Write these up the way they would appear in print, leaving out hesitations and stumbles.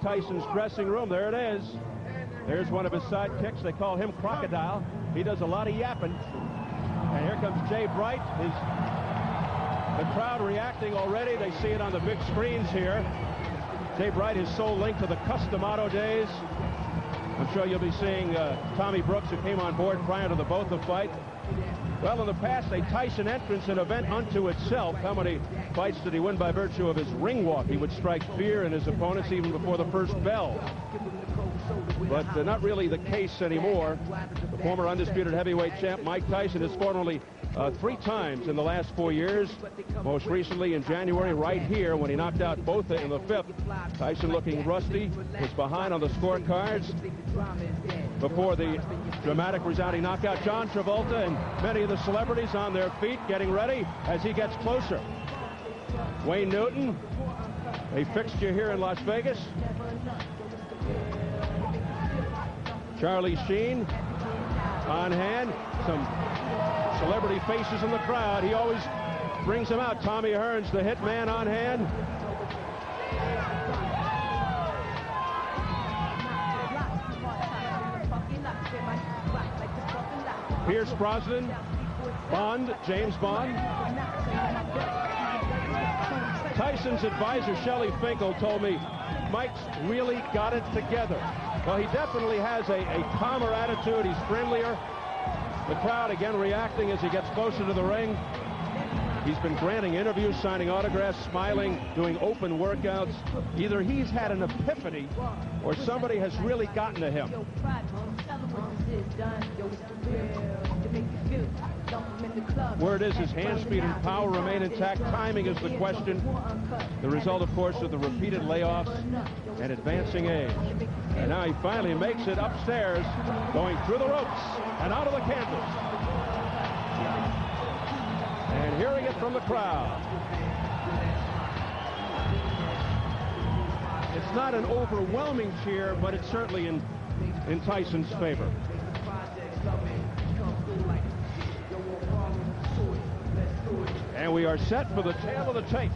Tyson's dressing room. There it is. There's one of his sidekicks. They call him Crocodile. He does a lot of yapping. And here comes Jay Bright. The crowd reacting already. They see it on the big screens here. Jay Bright is so linked to the Custom Auto days. I'm sure you'll be seeing Tommy Brooks, who came on board prior to the Botha fight. Well, in the past, a Tyson entrance, an event unto itself. How many fights did he win by virtue of his ring walk? He would strike fear in his opponents even before the first bell. But not really the case anymore. The former undisputed heavyweight champ Mike Tyson has fought only 3 times in the last 4 years. Most recently in January, right here, when he knocked out Botha in the 5th. Tyson looking rusty, was behind on the scorecards before the dramatic resounding knockout. John Travolta and many of the celebrities on their feet getting ready as he gets closer. Wayne Newton, a fixture here in Las Vegas. Charlie Sheen on hand. Some celebrity faces in the crowd. He always brings them out. Tommy Hearns, the hitman, on hand. Pierce Brosnan, Bond, James Bond. Tyson's advisor, Shelley Finkel, told me Mike's really got it together. Well, he definitely has a calmer attitude. He's friendlier. The crowd again reacting as he gets closer to the ring. He's been granting interviews, signing autographs, smiling, doing open workouts. Either he's had an epiphany or somebody has really gotten to him. Word is his hand speed and power remain intact. Timing is the question. The result, of course, of the repeated layoffs and advancing age. And now he finally makes it upstairs, going through the ropes and out of the canvas. And hearing it from the crowd. It's not an overwhelming cheer, but it's certainly in Tyson's favor. And we are set for the tail of the tape.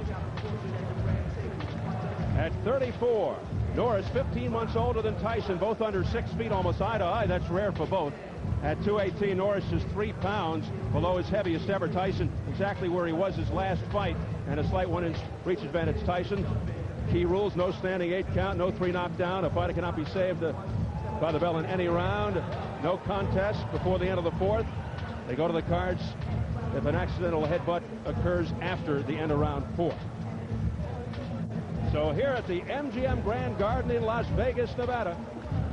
At 34, Norris, 15 months older than Tyson, both under 6 feet, almost eye to eye. That's rare for both. At 218, Norris is 3 pounds below his heaviest ever. Tyson exactly where he was his last fight, and a slight 1-inch reach advantage. Tyson, key rules: no standing 8 count, no 3 knockdown. A fighter cannot be saved by the bell in any round. No contest before the end of the 4th. They go to the cards if an accidental headbutt occurs after the end of round 4. So here at the MGM Grand Garden in Las Vegas, Nevada,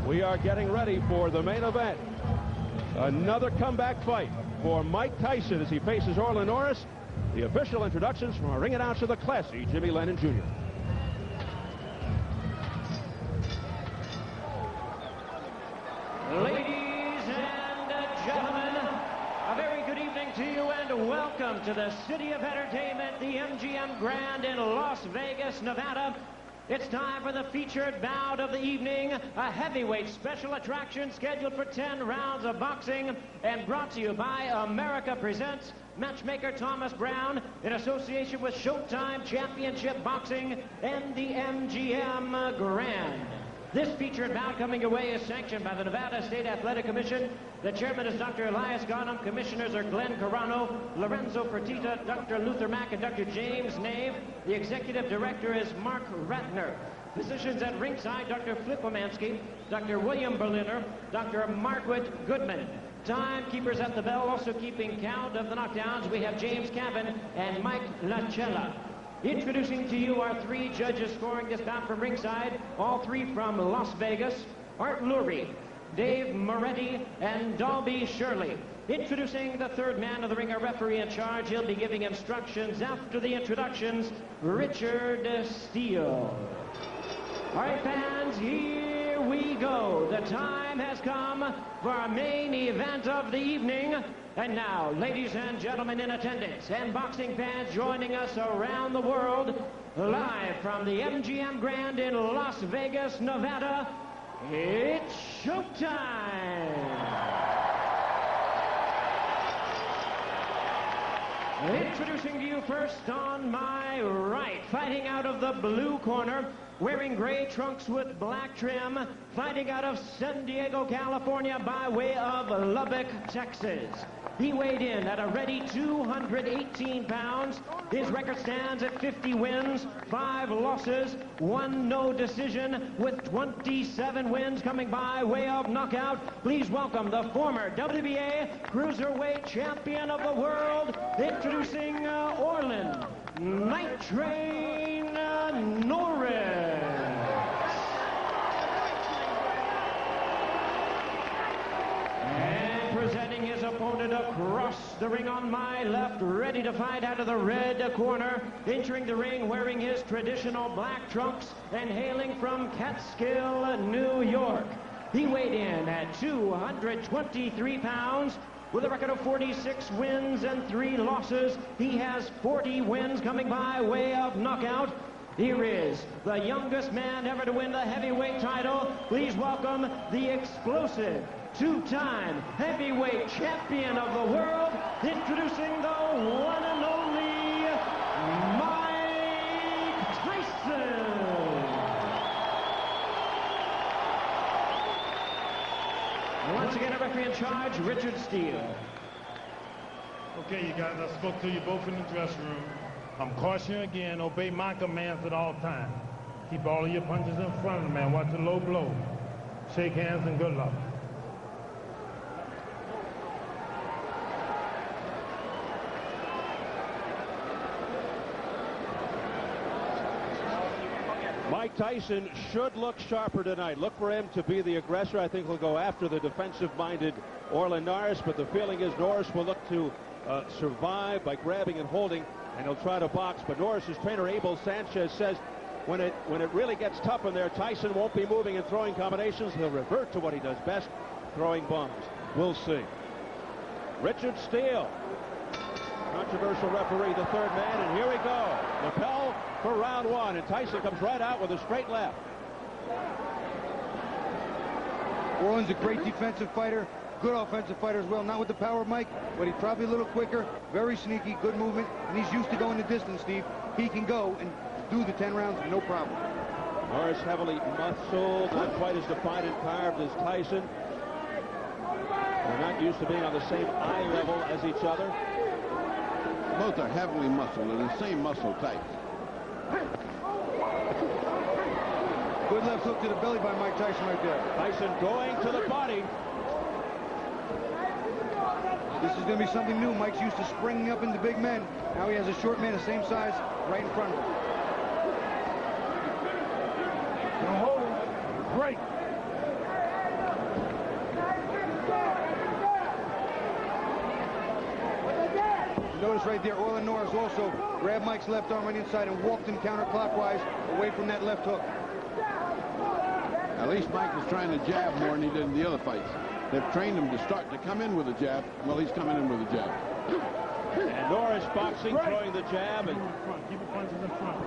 we are getting ready for the main event. Another comeback fight for Mike Tyson as he faces Orlin Norris. The official introductions from our ring announcer, the classy Jimmy Lennon Jr. Ladies and gentlemen, a very good evening to you and welcome to the City of Entertainment, the MGM Grand in Las Vegas, Nevada. It's time for the featured bout of the evening, a heavyweight special attraction scheduled for 10 rounds of boxing and brought to you by America Presents, matchmaker Thomas Brown, in association with Showtime Championship Boxing and the MGM Grand. This featured bout coming your way is sanctioned by the Nevada State Athletic Commission. The chairman is Dr. Elias Garnham. Commissioners are Glenn Carano, Lorenzo Fertitta, Dr. Luther Mack, and Dr. James Nave. The executive director is Mark Ratner. Physicians at ringside, Dr. Flip Womansky, Dr. William Berliner, Dr. Margaret Goodman. Timekeepers at the bell, also keeping count of the knockdowns. We have James Cavan and Mike Lachella. Introducing to you our 3 judges scoring this bout from ringside, all 3 from Las Vegas: Art Lurie, Dave Moretti, and Dalby Shirley. Introducing the 3rd man of the ring, our referee in charge. He'll be giving instructions after the introductions, Richard Steele. All right, fans, here we go. The time has come for our main event of the evening. And now, ladies and gentlemen in attendance and boxing fans joining us around the world, live from the MGM Grand in Las Vegas, Nevada, it's showtime! Introducing to you first on my right, fighting out of the blue corner, wearing gray trunks with black trim, fighting out of San Diego, California by way of Lubbock, Texas. He weighed in at a ready 218 pounds. His record stands at 50 wins, 5 losses, 1 no decision, with 27 wins coming by way of knockout. Please welcome the former WBA Cruiserweight Champion of the World, introducing Orlin Night Train Norris. Presenting his opponent across the ring on my left, ready to fight out of the red corner, entering the ring wearing his traditional black trunks and hailing from Catskill, New York. He weighed in at 223 pounds with a record of 46 wins and 3 losses. He has 40 wins coming by way of knockout. Here is the youngest man ever to win the heavyweight title. Please welcome the explosive 2-time heavyweight champion of the world, introducing the one and only Mike Tyson. Once again, a referee in charge, Richard Steele. Okay, you guys, I spoke to you both in the dressing room. I'm cautioning you again, obey my commands at all times. Keep all of your punches in front of the man, watch the low blow. Shake hands and good luck. Mike Tyson should look sharper tonight. Look for him to be the aggressor. I think he'll go after the defensive-minded Orlin Norris, but the feeling is Norris will look to survive by grabbing and holding, and he'll try to box. But Norris's trainer, Abel Sanchez, says when it really gets tough in there, Tyson won't be moving and throwing combinations. He'll revert to what he does best, throwing bombs. We'll see. Richard Steele, controversial referee, the third man, and here we go. Lapel for round 1, and Tyson comes right out with a straight left. Orlin's a great defensive fighter, good offensive fighter as well. Not with the power, Mike, but he's probably a little quicker, very sneaky, good movement, and he's used to going the distance, Steve. He can go and do the 10 rounds, no problem. Norris heavily muscled, not quite as defined and carved as Tyson. They're not used to being on the same eye level as each other. Both are heavily muscled and the same muscle type. Good left hook to the belly by Mike Tyson right there. Tyson going to the body. This is going to be something new. Mike's used to springing up into big men. Now he has a short man the same size right in front of him. Don't hold him. Break. Notice right there, Orlin Norris also grabbed Mike's left arm on the inside and walked him counterclockwise away from that left hook. At least Mike is trying to jab more than he did in the other fights. They've trained him to start to come in with a jab. Well, he's coming in with a jab. And Norris boxing, throwing the jab, and Keep your punches in front.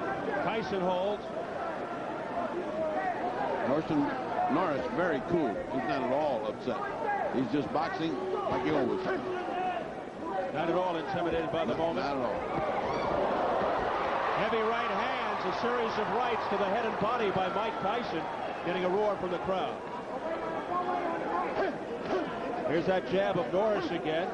Tyson holds. Norris very cool. He's not at all upset. He's just boxing like he always does. Not at all intimidated by the moment. Not at all. Heavy right hands, a series of rights to the head and body by Mike Tyson, getting a roar from the crowd. Here's that jab of Norris again.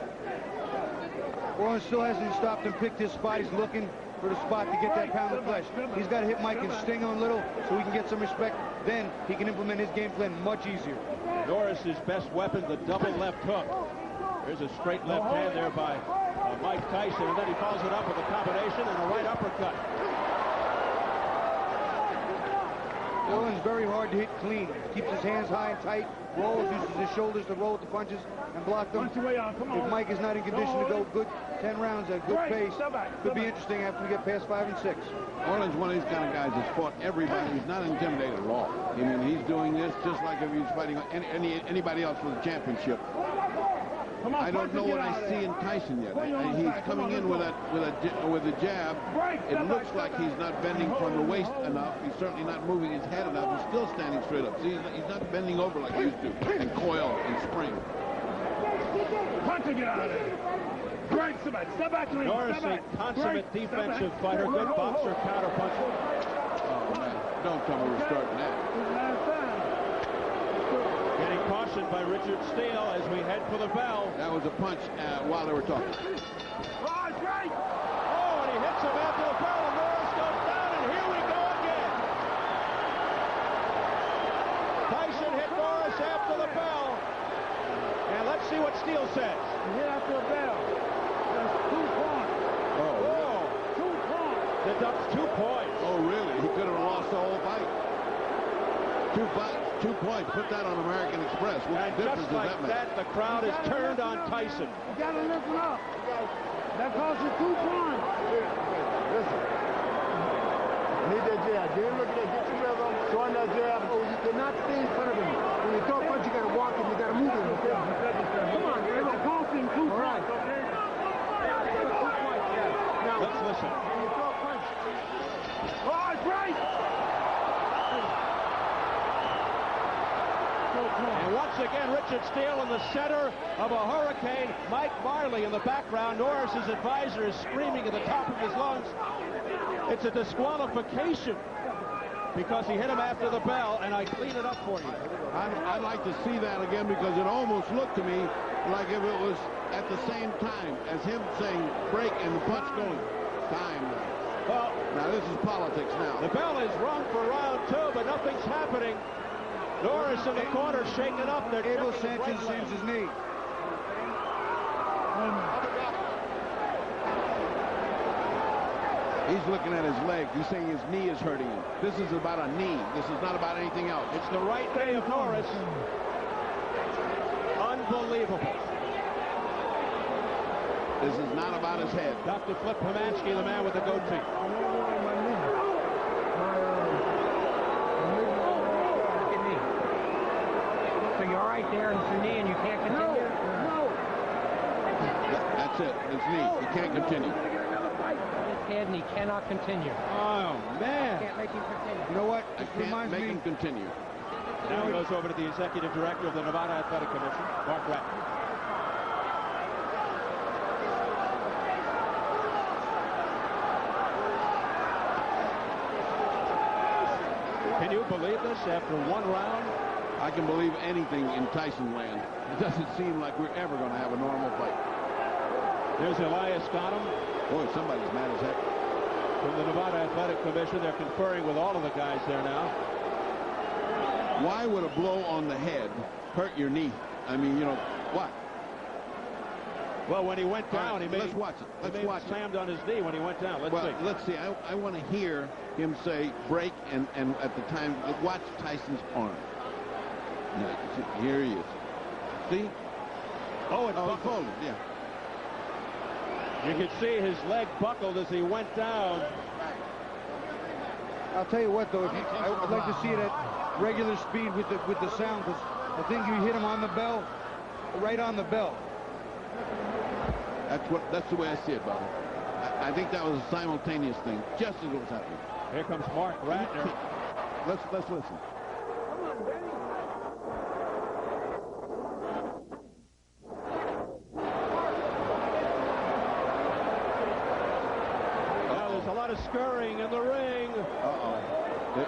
Orlin still hasn't stopped and picked his spot. He's looking for the spot to get that pound of flesh. He's got to hit Mike and sting him a little so he can get some respect. Then he can implement his game plan much easier. Norris's best weapon, the double left hook. There's a straight left hand there by Mike Tyson, and then he follows it up with a combination and a right uppercut. Orlin's very hard to hit clean. Keeps his hands high and tight, rolls, uses his shoulders to roll with the punches and block them. If Mike is not in condition to go good 10 rounds at good pace, could be interesting after we get past 5 and 6. Orlin's one of these kind of guys that's fought everybody. He's not intimidated at all. I mean, he's doing this just like if he was fighting anybody else for the championship. I don't know what I see in Tyson yet. He's coming in with a jab. It looks like he's not bending from the waist enough. He's certainly not moving his head enough. He's still standing straight up. See, he's not bending over like he used to and coil and spring. Punch and get out of there. Right, step back. Norris, a consummate defensive fighter, good boxer, counter puncher. Oh, man. Don't tell me we're starting that. Getting cautioned by Richard Steele as we head for the bell. That was a punch while they were talking. Oh, and he hits him after the bell, and Norris goes down, and here we go again. Tyson hit Norris after the bell. And let's see what Steele says. He hit after the bell. That's 2 points. Oh, really? 2 points. Deducts 2 points. Oh, really? He could have lost the whole fight. 2 points. Put that on American Express. What difference Just does like that make? that, the crowd is turned on Tyson. You got to listen up. That costs you 2 points. Listen. Need that jab. Get him looking at get your rhythm. Throw in that jab. Oh, you cannot stay in front of him. When you throw a punch, you got to walk him. You got to move him. Okay? Come on, man. It's costing 2 points. All right. Now, let's listen. When you throw a punch. Oh, it's right. And once again, Richard Steele in the center of a hurricane. Mike Marley in the background. Norris's advisor is screaming at the top of his lungs. It's a disqualification because he hit him after the bell, and I clean it up for you. I'd like to see that again because it almost looked to me like if it was at the same time as him saying break and the punch going. Time. Well, now this is politics now. The bell is rung for round 2, but nothing's happening. Norris in the corner shaking up. They're Abel Sanchez saves his knee. He's looking at his leg. He's saying his knee is hurting him. This is about a knee. This is not about anything else. It's the right knee of Norris. Unbelievable. This is not about his head. Dr. Flip Pomansky, the man with the goatee. So you're right there, and it's your knee, and you can't continue? No. That's it. It's knee. He can't continue. His head, and he cannot continue. Oh, man. Can't make him continue. You know what? I This can't reminds make me. him continue. Now he goes over to the executive director of the Nevada Athletic Commission, Mark Ratner. Can you believe this after 1 round? I can believe anything in Tyson land. It doesn't seem like we're ever going to have a normal fight. There's Elias Ghanem Boy, somebody's mad as heck. from the Nevada Athletic Commission. They're conferring with all of the guys there now. Why would a blow on the head hurt your knee? I mean, you know, what? Well, when he went down, Right, let's watch it. Let's watch it. Slammed on his knee when he went down. Let's see. Let's see. I want to hear him say break, and at the time, watch Tyson's arm. Now, here he is. See? Oh, it's Oh, buckled. folded, yeah. You could see his leg buckled as he went down. I'll tell you what, though, I'd like to see it at regular speed with the sound, because I think you hit him on the bell, right on the bell. That's the way I see it, brother. I think that was a simultaneous thing, just as it was happening. Here comes Mark Ratner. Let's listen. Now there's a lot of scurrying in the ring. Uh-oh.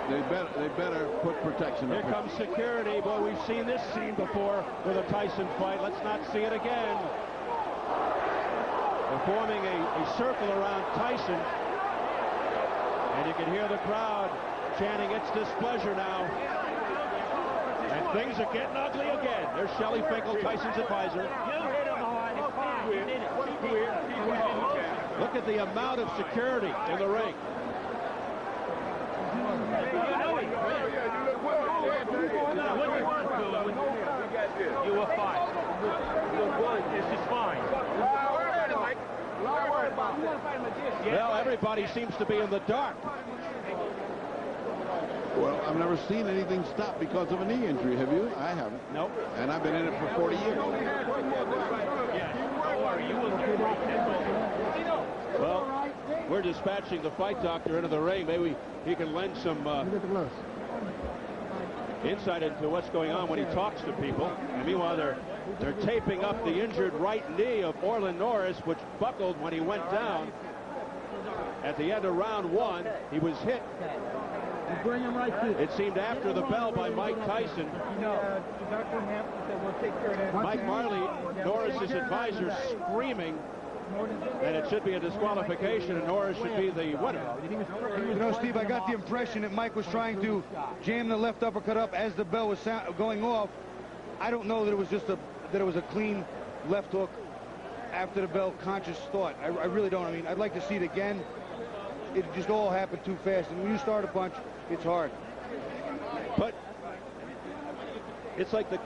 They better put protection Here up. comes security. Boy, we've seen this scene before with a Tyson fight. Let's not see it again. They're forming a circle around Tyson. And you can hear the crowd chanting its displeasure now. And things are getting ugly again. There's Shelley Finkel, Tyson's advisor. Look at the amount of security in the ring. You were fine. This is fine. Well, everybody seems to be in the dark. Well, I've never seen anything stop because of a knee injury. Have you? I haven't. Nope. And I've been in it for 40 years. Well, we're dispatching the fight doctor into the ring. Maybe he can lend some insight into what's going on when he talks to people. And meanwhile, they're taping up the injured right knee of Orlin Norris, which buckled when he went down. At the end of round 1, he was hit Bring him right to It seemed after the bell by Mike Tyson. No. Dr. Hampton said we'll take care of that. Mike Marley, Norris's advisor, screaming that it should be a disqualification and Norris should be the winner. You know, Steve, I got the impression that Mike was trying to jam the left uppercut up as the bell was going off. I don't know that it was just that it was a clean left hook after the bell conscious thought. I really don't. I mean, I'd like to see it again. It just all happened too fast. And when you start a punch, it's hard. But it's like the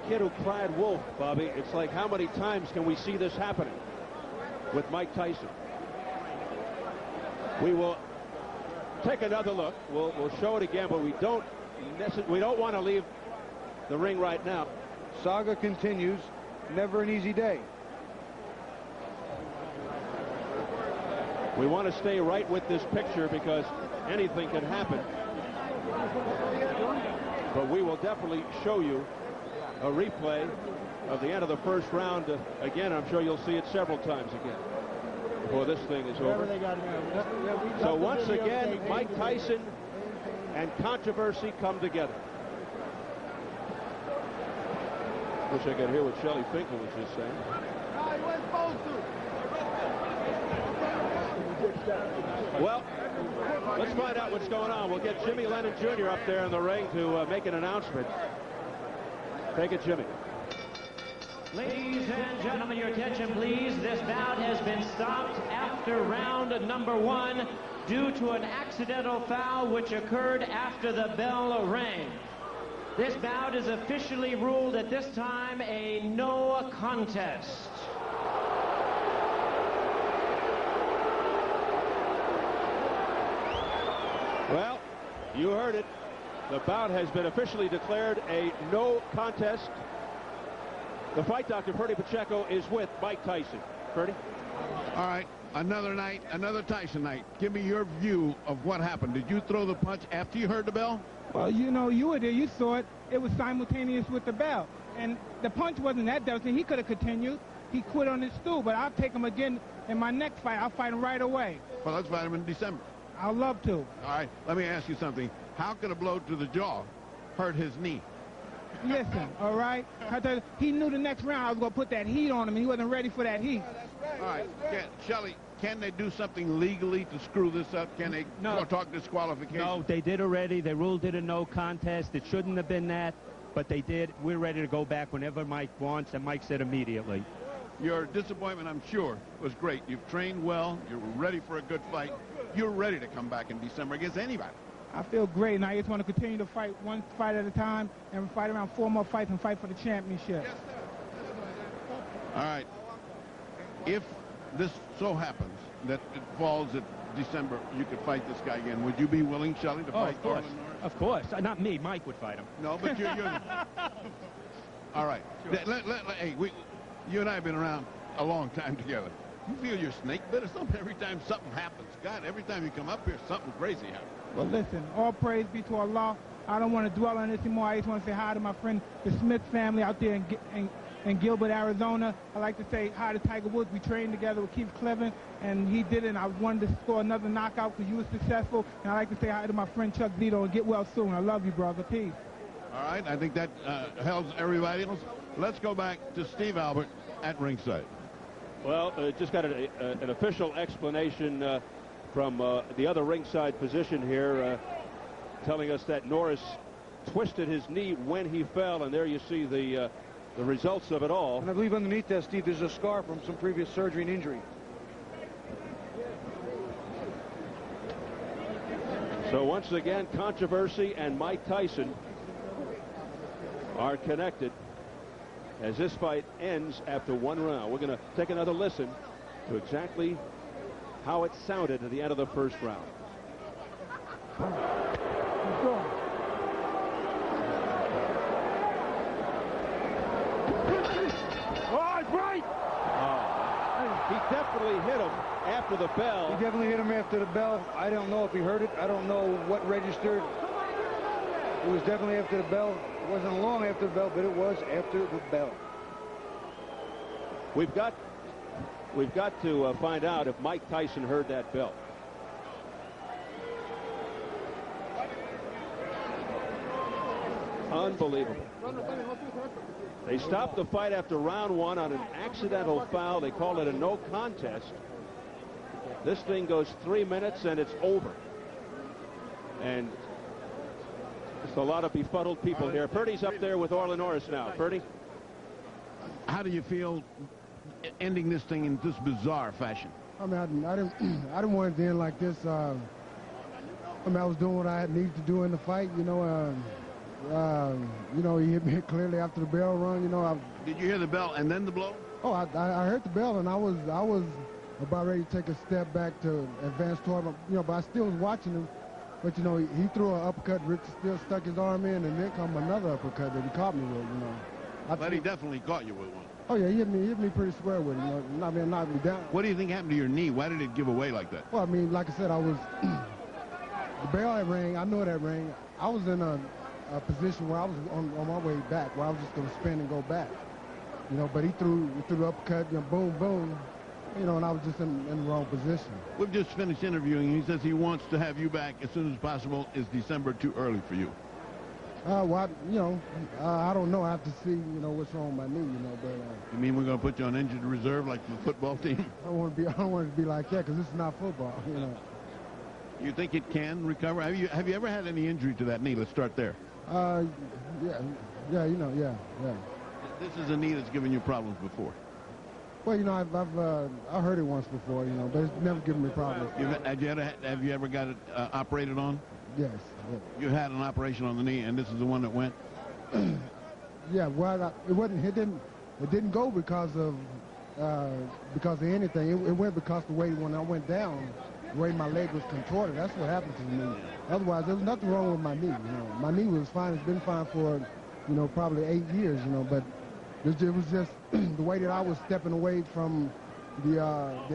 kid who cried wolf, Bobby. It's like, how many times can we see this happening with Mike Tyson? We will take another look. We'll show it again, but we don't want to leave the ring right now. Saga continues. Never an easy day. We want to stay right with this picture because anything can happen. But we will definitely show you a replay of the end of the first round. Again, I'm sure you'll see it several times again before this thing is over. So once again, Mike Tyson and controversy come together. Wish I could hear what Shelley Finkel was just saying. Well, let's find out what's going on. We'll get Jimmy Lennon Jr. up there in the ring to make an announcement. Take it, Jimmy. Ladies and gentlemen, your attention, please. This bout has been stopped after round number 1 due to an accidental foul which occurred after the bell rang. This bout is officially ruled at this time a no contest. Well, you heard it. The bout has been officially declared a no contest. The fight doctor, Ferdy Pacheco, is with Mike Tyson. Ferdy? All right, another night, another Tyson night. Give me your view of what happened. Did you throw the punch after you heard the bell? Well, you know, you were there. You saw it. It was simultaneous with the bell. And the punch wasn't that devastating. He could have continued. He quit on his stool. But I'll take him again in my next fight. I'll fight him right away. Well, let's fight him in December. I'd love to. All right, let me ask you something. How could a blow to the jaw hurt his knee? Listen, all right? He knew the next round I was going to put that heat on him, and he wasn't ready for that heat. All right, Shelley, can they do something legally to screw this up? Can they talk disqualification? No, they did already. They ruled it a no contest. It shouldn't have been that, but they did. We're ready to go back whenever Mike wants, and Mike said immediately. Your disappointment, I'm sure, was great. You've trained well. You're ready for a good fight. You're ready to come back in December against anybody. I feel great, and I just want to continue to fight one fight at a time and fight around 4 more fights and fight for the championship. All right. If this so happens that it falls at December, you could fight this guy again. Would you be willing, Shelley, to fight Orlin Norris? Of course. Not me. Mike would fight him. No, but you're all right. Sure. Hey, you and I have been around a long time together. You feel your snake bit or something every time something happens? God, every time you come up here, something crazy happens. Well, listen, all praise be to Allah. I don't want to dwell on this anymore. I just want to say hi to my friend, the Smith family out there in Gilbert, Arizona. I like to say hi to Tiger Woods. We trained together with Keith Cleveland, and he did it, and I wanted to score another knockout because you were successful. And I like to say hi to my friend Chuck Zito, and get well soon. I love you, brother. Peace. All right, I think that helps everybody else. Let's go back to Steve Albert at ringside. Well, just got an official explanation from the other ringside position here, telling us that Norris twisted his knee when he fell, and there you see the results of it all. And I believe underneath that, Steve, there's a scar from some previous surgery and injury. So once again, controversy and Mike Tyson are connected as this fight ends after 1 round. We're going to take another listen to exactly how it sounded at the end of the first round. He definitely hit him after the bell. He definitely hit him after the bell. I don't know if he heard it. I don't know what registered. It was definitely after the bell. It wasn't long after the bell, but it was after the bell. We've got to find out if Mike Tyson heard that bell. Unbelievable. They stopped the fight after round 1 on an accidental foul. They call it a no contest. This thing goes 3 minutes and it's over. And there's a lot of befuddled people here. Purdy's up there with Orlin Norris now. Purdy? How do you feel ending this thing in this bizarre fashion? I mean, I didn't want it to end like this. I mean, I was doing what I needed to do in the fight. You know, he hit me clearly after the bell rung. You know, Did you hear the bell and then the blow? Oh, I heard the bell, and I was about ready to take a step back to advance toward him. You know, but I still was watching him. But you know, he threw an uppercut. Rick still stuck his arm in, and then come another uppercut that he caught me with. You know, but he definitely caught you with one. Oh yeah, he hit me pretty square with it. You know, knocked me down. What do you think happened to your knee? Why did it give away like that? Well, I mean, like I said, I was the bell had rang. I knew that rang. I was in a position where I was on my way back, where I was just going to spin and go back. You know, but he threw the uppercut, you know, boom, boom. You know, and I was just in the wrong position. We've just finished interviewing him. He says he wants to have you back as soon as possible. Is December too early for you? Well, you know, I don't know. I have to see, you know, what's wrong with my knee, you know. But you mean we're going to put you on injured reserve like the football team? I don't want it to be like that, because this is not football, you know. You think it can recover? Have you ever had any injury to that knee? Let's start there. Yeah, you know, yeah. This is a knee that's given you problems before. Well, you know, I heard it once before, you know, but it's never given me problems. Have you ever got it operated on? Yes. You had an operation on the knee, and this is the one that went? Yeah, well, it didn't go because of anything. It went because the way when I went down, the way my leg was contorted. That's what happened to me. Otherwise, there was nothing wrong with my knee. You know, my knee was fine. It's been fine for, you know, probably 8 years. You know, but it was just the way that I was stepping away from the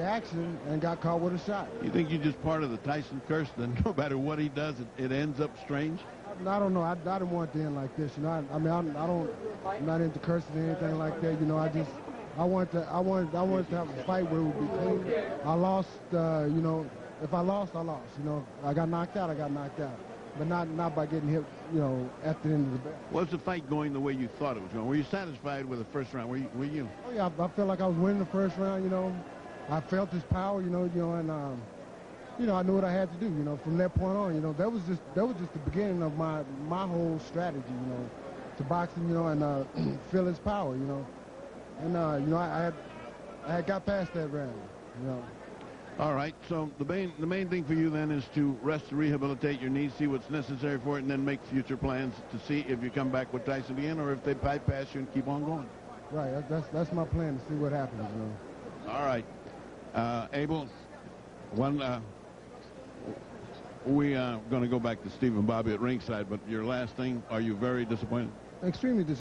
action and got caught with a shot. You think you're just part of the Tyson curse? Then no matter what he does, it ends up strange. I don't know. I didn't want it to end like this. You know, I'm not into cursing or anything like that. You know, I wanted to have a fight where it would be clean. I lost. You know, if I lost, I lost. You know, I got knocked out. But not by getting hit, you know, at the end of the bell. Was the fight going the way you thought it was going? Were you satisfied with the first round? Were you? Oh yeah, I felt like I was winning the first round. You know, I felt his power. You know, and you know, I knew what I had to do. You know, from that point on, you know, that was just the beginning of my whole strategy. You know, to boxing. You know, and feel his power. You know, and you know, I had got past that round. You know. All right, so the main thing for you then is to rest, rehabilitate your knee, see what's necessary for it, and then make future plans to see if you come back with Tyson again or if they bypass you and keep on going. Right, that's my plan, to see what happens. You know. All right, Abel, we are going to go back to Steve and Bobby at ringside, but your last thing, are you very disappointed? Extremely disappointed.